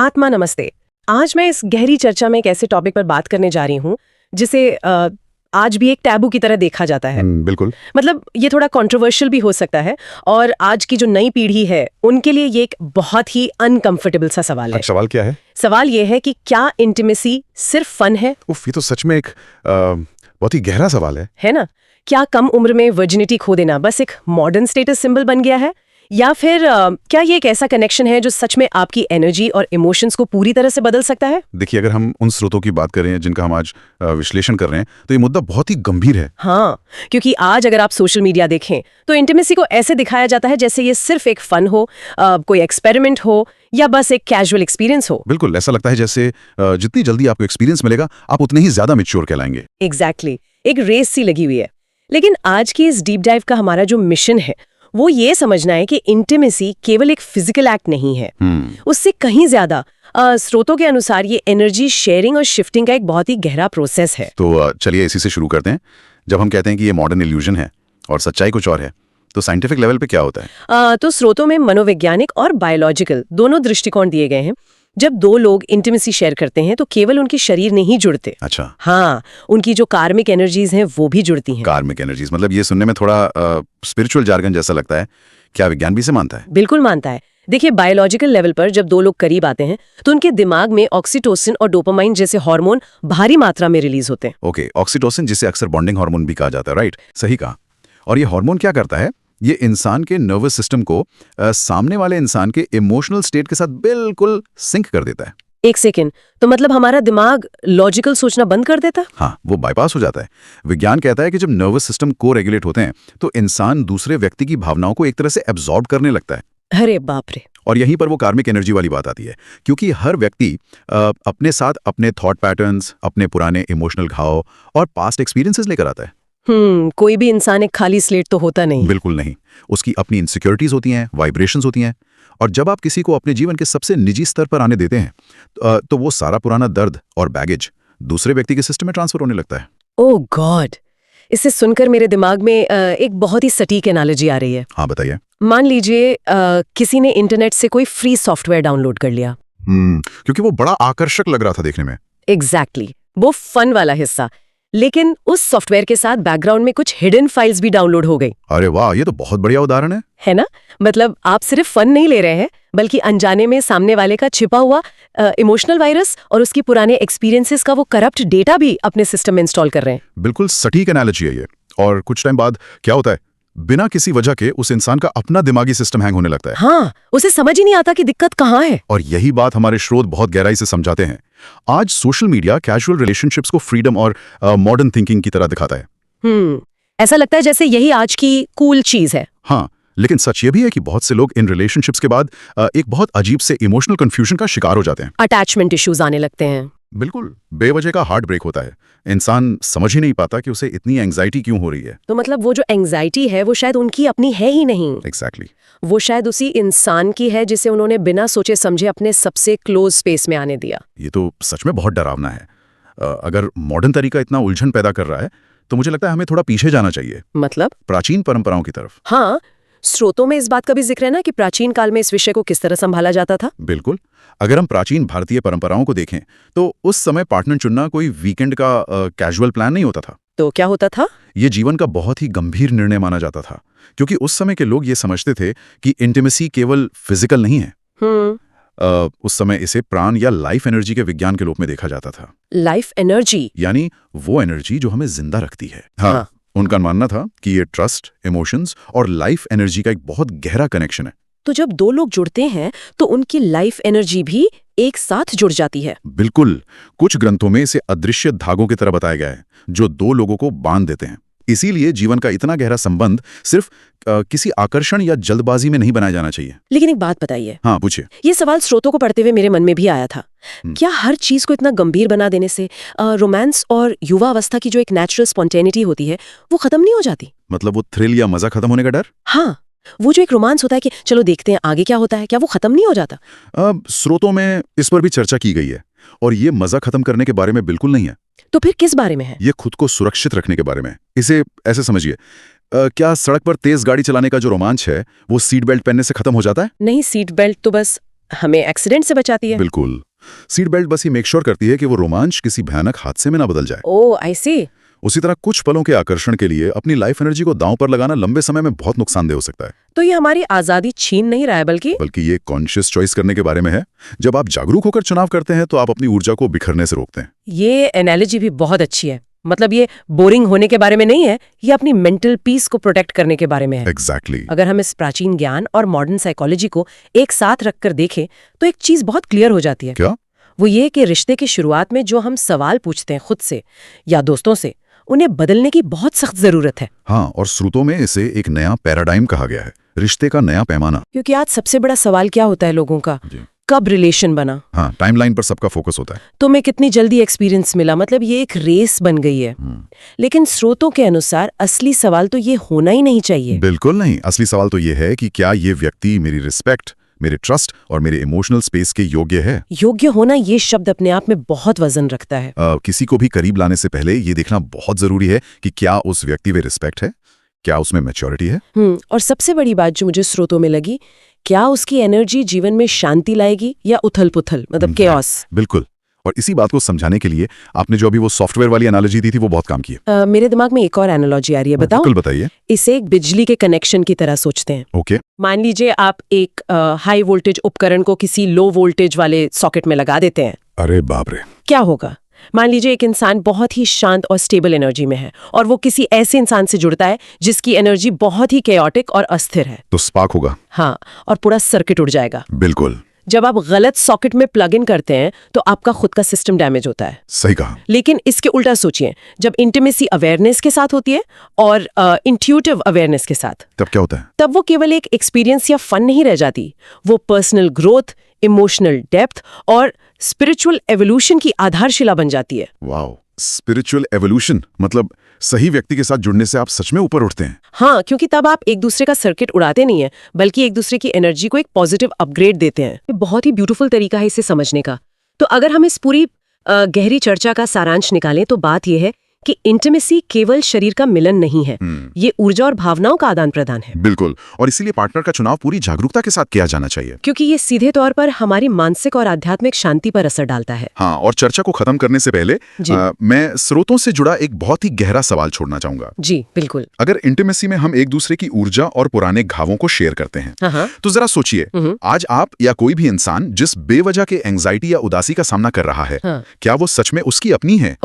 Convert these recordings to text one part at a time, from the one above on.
आत्मा नमस्ते। आज मैं इस गहरी चर्चा में एक ऐसे टॉपिक पर बात करने जा रही हूँ जिसे आज भी एक टैबू की तरह देखा जाता है। बिल्कुल। मतलब ये थोड़ा कंट्रोवर्शियल भी हो सकता है और आज की जो नई पीढ़ी है उनके लिए ये एक बहुत ही अनकंफर्टेबल सा सवाल है। सवाल क्या है? सवाल ये है कि क्या इंटीमेसी सिर्फ फन है? उफ, ये तो सच में एक बहुत ही गहरा सवाल है ना? क्या कम उम्र में वर्जिनिटी खो देना बस एक मॉडर्न स्टेटस सिंबल बन गया है, या फिर क्या ये एक ऐसा कनेक्शन है जो सच में आपकी एनर्जी और इमोशंस को पूरी तरह से बदल सकता है? देखिए, अगर हम उन स्रोतों की बात कर रहे हैं जिनका हम आज विश्लेषण कर रहे हैं तो ये मुद्दा बहुत ही गंभीर है। हाँ, क्योंकि आज अगर आप सोशल मीडिया देखें तो इंटीमेसी को ऐसे दिखाया जाता है जैसे ये सिर्फ एक फन हो, कोई एक्सपेरिमेंट हो या बस एक कैजुअल एक्सपीरियंस हो। बिल्कुल, ऐसा लगता है जैसे जितनी जल्दी आपको एक्सपीरियंस मिलेगा आप उतने ही ज्यादा मैच्योर कहलाएंगे। एग्जैक्टली, एक रेस सी लगी हुई है। लेकिन आज की इस डीप डाइव का हमारा जो मिशन है वो ये समझना है कि इंटीमेसी केवल एक फिजिकल एक्ट नहीं है, उससे कहीं ज्यादा स्रोतों के अनुसार ये एनर्जी शेयरिंग और शिफ्टिंग का एक बहुत ही गहरा प्रोसेस है। तो चलिए इसी से शुरू करते हैं। जब हम कहते हैं कि ये मॉडर्न इल्यूजन है और सच्चाई कुछ और है, तो साइंटिफिक लेवल पे क्या होता है? तो स्रोतों में मनोवैज्ञानिक और बायोलॉजिकल दोनों दृष्टिकोण दिए गए हैं। जब दो लोग इंटीमेसी शेयर करते हैं तो केवल उनके शरीर नहीं जुड़ते। अच्छा। हाँ, उनकी जो कार्मिक एनर्जीज हैं वो भी जुड़ती हैं। कार्मिक एनर्जीज मतलब ये सुनने में थोड़ा स्पिरिचुअल जार्गन जैसा लगता है। क्या विज्ञान भी इसे मानता है? बिल्कुल मानता है। देखिए, बायोलॉजिकल लेवल पर जब दो लोग करीब आते हैं तो उनके दिमाग में ऑक्सीटोसिन और डोपामाइन जैसे हार्मोन भारी मात्रा में रिलीज होते हैं। ओके, ऑक्सीटोसिन जिसे अक्सर बॉन्डिंग हार्मोन भी कहा जाता है, राइट? सही कहा। और ये हार्मोन क्या करता है? ये इंसान के नर्वस सिस्टम को सामने वाले इंसान के इमोशनल स्टेट के साथ बिल्कुल सिंक कर देता है। एक सेकेंड, तो मतलब हमारा दिमाग लॉजिकल सोचना बंद कर देता? हाँ, वो बाईपास हो जाता है। विज्ञान कहता है कि जब नर्वस सिस्टम को रेगुलेट होते हैं तो इंसान दूसरे व्यक्ति की भावनाओं को एक तरह से एब्जॉर्ब करने लगता है। अरे बाप रे! और यहीं पर वो कार्मिक एनर्जी वाली बात आती है, क्योंकि हर व्यक्ति अपने साथ अपने थॉट पैटर्न्स, अपने पुराने इमोशनल घाव और पास्ट एक्सपीरियंसेस लेकर आता है। कोई भी इंसान एक खाली स्लेट तो होता नहीं। बिल्कुल नहीं। उसकी अपनी इनसिक्योरिटीज होती हैं, वाइब्रेशंस होती हैं, और जब आप किसी को अपने जीवन के सबसे निजी स्तर पर आने देते हैं तो वो सारा पुराना दर्द और बैगेज दूसरे व्यक्ति के सिस्टम में ट्रांसफर होने लगता है। ओह गॉड! इसे सुनकर मेरे दिमाग में एक बहुत ही सटीक एनालॉजी आ रही है। हाँ, बताइए। मान लीजिए किसी ने इंटरनेट से कोई फ्री सॉफ्टवेयर डाउनलोड कर लिया। क्योंकि वो बड़ा आकर्षक लग रहा था देखने में। एग्जैक्टली, वो फन वाला हिस्सा। लेकिन उस सॉफ्टवेयर के साथ बैकग्राउंड में कुछ हिडन फाइल्स भी डाउनलोड हो गई। अरे वाह, ये तो बहुत बढ़िया उदाहरण है ना? मतलब आप सिर्फ फन नहीं ले रहे हैं, बल्कि अनजाने में सामने वाले का छिपा हुआ इमोशनल वायरस और उसकी पुराने एक्सपीरियंसेस का वो करप्ट डेटा भी अपने सिस्टम में इंस्टॉल कर रहे हैं। बिल्कुल सटीक एनालॉजी है ये। और कुछ टाइम बाद क्या होता है, बिना किसी वजह के उस इंसान का अपना दिमागी सिस्टम हैंग होने लगता है। हाँ, उसे समझ ही नहीं आता कि दिक्कत कहाँ है। और यही बात हमारे स्रोत बहुत गहराई से समझाते हैं। आज सोशल मीडिया कैजुअल रिलेशनशिप्स को फ्रीडम और मॉडर्न थिंकिंग की तरह दिखाता है। ऐसा लगता है जैसे यही आज की कूल चीज है। हाँ, लेकिन सच ये भी है कि बहुत से लोग इन रिलेशनशिप्स के बाद एक बहुत अजीब से इमोशनल कंफ्यूजन का शिकार हो जाते हैं। अटैचमेंट इश्यूज आने लगते हैं। बिल्कुल, बेवजह का हार्ट ब्रेक होता है। इंसान समझ ही नहीं पाता कि उसे इतनी एंग्जाइटी क्यों हो रही है। तो मतलब वो जो एंग्जाइटी है वो शायद उनकी अपनी है ही नहीं। एग्जैक्टली। वो शायद उसी इंसान की है जिसे उन्होंने बिना सोचे समझे अपने सबसे क्लोज स्पेस में आने दिया। ये तो सच में बहुत डरावना है। अगर मॉडर्न तरीका इतना उलझन पैदा कर रहा है तो मुझे लगता है हमें थोड़ा पीछे जाना चाहिए। मतलब? प्राचीन परंपराओं की तरफ। हाँ, स्रोतों में इस बात का भी जिक्र है ना कि प्राचीन काल में इस विषय को किस तरह संभाला जाता था। बिल्कुल। अगर हम प्राचीन भारतीय परंपराओं को देखें तो उस समय पार्टनर चुनना कोई वीकेंड का कैजुअल प्लान नहीं होता था। तो क्या होता था? ये जीवन का बहुत ही गंभीर निर्णय माना जाता था, क्योंकि उस समय के लोग ये समझते थे कि इंटीमेसी केवल फिजिकल नहीं है। उस समय इसे प्राण या लाइफ एनर्जी के विज्ञान के रूप में देखा जाता था। लाइफ एनर्जी यानी वो एनर्जी जो हमें जिंदा रखती है। हाँ। उनका मानना था कि ये ट्रस्ट, इमोशंस और लाइफ एनर्जी का एक बहुत गहरा कनेक्शन है। तो जब दो लोग जुड़ते हैं तो उनकी लाइफ एनर्जी भी एक साथ जुड़ जाती है। बिल्कुल। कुछ ग्रंथों में इसे अदृश्य धागों की तरह बताया गया है जो दो लोगों को बांध देते हैं। इसीलिए जीवन का इतना गहरा संबंध सिर्फ किसी आकर्षण या जल्दबाजी में नहीं बनाया जाना चाहिए। लेकिन एक बात बताइए। हाँ, पूछिए। ये सवाल स्रोतों को पढ़ते हुए मेरे मन में भी आया था। क्या हर चीज को इतना गंभीर बना देने से रोमांस और युवा अवस्था की जो एक नेचुरल स्पॉन्टेनिटी होती है वो खत्म नहीं हो जाती? मतलब वो थ्रिल या मजा खत्म होने का डर? हाँ, वो जो एक रोमांस होता है कि चलो देखते हैं आगे क्या होता है, क्या वो खत्म नहीं हो जाता? स्रोतों में इस पर भी चर्चा की गई है और ये मजा खत्म करने के बारे में बिल्कुल नहीं है। तो फिर किस बारे में है? ये खुद को सुरक्षित रखने के बारे में। इसे ऐसे समझिए, क्या सड़क पर तेज गाड़ी चलाने का जो रोमांच है वो सीट बेल्ट पहनने से खत्म हो जाता है? नहीं, सीट बेल्ट तो बस हमें एक्सीडेंट से बचाती है। बिल्कुल। सीट बेल्ट बस ये मेक श्योर करती है कि वो रोमांच किसी भयानक हादसे में ना बदल जाए। ओह, आई सी। उसी तरह कुछ पलों के आकर्षण के लिए अपनी लाइफ एनर्जी को दांव पर लगाना लंबे समय में बहुत नुकसानदेह हो सकता है। तो ये हमारी आजादी छीन नहीं रहा है, बल्कि ये कॉन्शियस चॉइस करने के बारे में है। जब आप जागरूक होकर चुनाव करते हैं तो आप अपनी ऊर्जा को बिखरने से रोकते हैं। ये एनालॉजी भी बहुत अच्छी है। मतलब ये बोरिंग होने के बारे में नहीं है, ये अपनी मेंटल पीस को प्रोटेक्ट करने के बारे में है। एग्जैक्टली। अगर हम इस प्राचीन ज्ञान और मॉडर्न साइकोलॉजी को एक साथ रखकर देखें तो एक चीज बहुत क्लियर हो जाती है। क्या? वो ये कि रिश्ते की शुरुआत में जो हम सवाल पूछते हैं खुद से या दोस्तों से, उन्हें बदलने की बहुत सख्त जरूरत है। हाँ, और स्रोतों में इसे एक नया पैराडाइम कहा गया है, रिश्ते का नया पैमाना। क्योंकि आज सबसे बड़ा सवाल क्या होता है लोगों का? कब रिलेशन बना? हाँ, टाइमलाइन पर सबका फोकस होता है। तो मैं कितनी जल्दी एक्सपीरियंस मिला, मतलब ये एक रेस बन गई है। लेकिन स्रोतों के अनुसार असली सवाल तो ये होना ही नहीं चाहिए। बिल्कुल नहीं। असली सवाल तो ये है कि क्या ये व्यक्ति मेरी रिस्पेक्ट, मेरे ट्रस्ट और मेरे इमोशनल स्पेस के योग्य है। योग्य होना ये शब्द अपने आप में बहुत वजन रखता है। किसी को भी करीब लाने से पहले ये देखना बहुत जरूरी है कि क्या उस व्यक्ति में रिस्पेक्ट है, क्या उसमें मैच्योरिटी है। और सबसे बड़ी बात जो मुझे स्रोतों में लगी, क्या उसकी एनर्जी जीवन में शांति लाएगी या उथल पुथल, मतलब केओस। बिल्कुल। और इसी बात को समझाने के लिए आपने जो अभी वो सॉफ्टवेयर वाली एनालॉजी दी थी वो बहुत काम की है। मेरे दिमाग में एक और एनालॉजी आ रही है, बताओ। बिल्कुल बताइए। इसे एक बिजली के कनेक्शन की तरह सोचते हैं। ओके। मान लीजिए आप एक हाई वोल्टेज उपकरण को किसी लो वोल्टेज वाले सॉकेट में लगा देते हैं। अरे बाप रे। क्या होगा? मान लीजिए एक इंसान बहुत ही शांत और स्टेबल एनर्जी में है और वो किसी ऐसे इंसान से जुड़ता है जिसकी एनर्जी बहुत ही केओटिक और अस्थिर है। तो स्पार्क होगा। हाँ, और पूरा सर्किट उड़ जाएगा। बिल्कुल। जब आप गलत सॉकेट में प्लग इन करते हैं तो आपका खुद का सिस्टम डैमेज होता है। सही कहा। लेकिन इसके उल्टा सोचिए, जब इंटीमेसी अवेयरनेस के साथ होती है और इंट्यूटिव अवेयरनेस के साथ, तब क्या होता है? तब वो केवल एक एक्सपीरियंस या फन नहीं रह जाती, वो पर्सनल ग्रोथ, इमोशनल डेप्थ और स्पिरिचुअल एवोल्यूशन की आधारशिला बन जाती है। वाओ, स्पिरिचुअल एवोल्यूशन, मतलब सही व्यक्ति के साथ जुड़ने से आप सच में ऊपर उठते हैं। हाँ, क्योंकि तब आप एक दूसरे का सर्किट उड़ाते नहीं है, बल्कि एक दूसरे की एनर्जी को एक पॉजिटिव अपग्रेड देते हैं। ये बहुत ही ब्यूटीफुल तरीका है इसे समझने का। तो अगर हम इस पूरी गहरी चर्चा का सारांश निकालें तो बात यह है कि इंटीमेसी केवल शरीर का मिलन नहीं है, ये ऊर्जा और भावनाओं का आदान प्रदान है। बिल्कुल। और इसीलिए पार्टनर का चुनाव पूरी जागरूकता के साथ किया जाना चाहिए, क्योंकि ये सीधे तौर पर हमारी मानसिक और आध्यात्मिक शांति पर असर डालता है। हाँ, और चर्चा को खत्म करने से पहले मैं स्रोतों से जुड़ा एक बहुत ही गहरा सवाल छोड़ना चाहूंगा। जी बिल्कुल। अगर इंटीमेसी में हम एक दूसरे की ऊर्जा और पुराने घावों को शेयर करते हैं, तो जरा सोचिए, आज आप या कोई भी इंसान जिस बेवजह के एंग्जाइटी या उदासी का सामना कर रहा है, क्या वो सच में उसकी अपनी है,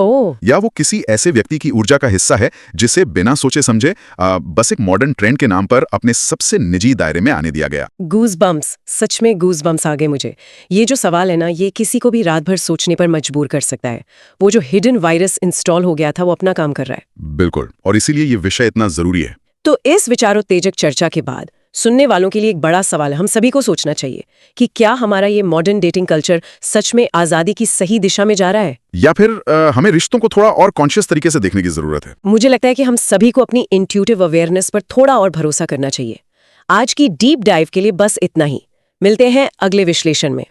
या वो किसी ऐसे व्यक्ति की ऊर्जा का हिस्सा है जिसे बिना सोचे समझे बस एक मॉडर्न ट्रेंड के नाम पर अपने सबसे निजी दायरे में आने दिया गया। गूज बम्स, सच में गूज बम्स आ गए मुझे। ये जो सवाल है ना, ये किसी को भी रात भर सोचने पर मजबूर कर सकता है। वो जो हिडन वायरस इंस्टॉल हो गया था वो अपना काम कर रहा है। बिल्कुल, और इसीलिए ये विषय इतना जरूरी है। तो इस विचारोत्तेजक चर्चा के बाद सुनने वालों के लिए एक बड़ा सवाल हम सभी को सोचना चाहिए कि क्या हमारा ये मॉडर्न डेटिंग कल्चर सच में आजादी की सही दिशा में जा रहा है, या फिर हमें रिश्तों को थोड़ा और कॉन्शियस तरीके से देखने की जरूरत है। मुझे लगता है कि हम सभी को अपनी इंट्यूटिव अवेयरनेस पर थोड़ा और भरोसा करना चाहिए। आज की डीप डाइव के लिए बस इतना ही। मिलते हैं अगले विश्लेषण में।